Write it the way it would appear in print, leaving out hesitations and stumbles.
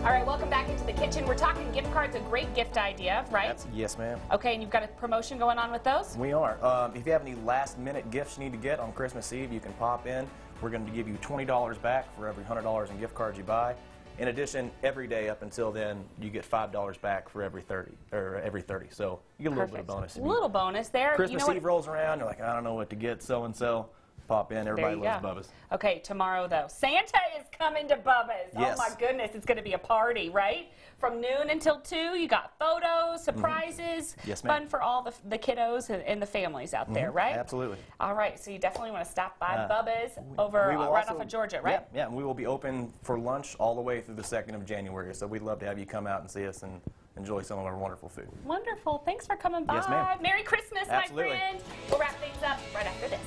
All right, welcome back into the kitchen. We're talking gift cards, a great gift idea, right? Yes, ma'am. Okay, and you've got a promotion going on with those? We are. If you have any last-minute gifts you need to get on Christmas Eve, you can pop in. We're going to give you $20 back for every $100 in gift cards you buy. In addition, every day up until then, you get $5 back for every 30. So you get a little bit of bonus. A little bonus there. Christmas Eve rolls around, you're like, I don't know what to get so-and-so. Pop in, everybody loves Bubba's. Okay, tomorrow though, Santa is coming to Bubba's. Yes. Oh my goodness, it's going to be a party, right? From noon until 2, you got photos, surprises, Yes, ma'am. fun for all the kiddos and the families out there, right? Absolutely. All right, so you definitely want to stop by Bubba's over right off of Georgia, right? Yeah, and we will be open for lunch all the way through the 2nd of January, so we'd love to have you come out and see us and enjoy some of our wonderful food. Wonderful. Thanks for coming by. Yes, ma'am. Merry Christmas, Absolutely. my friend. We'll wrap things up right after this.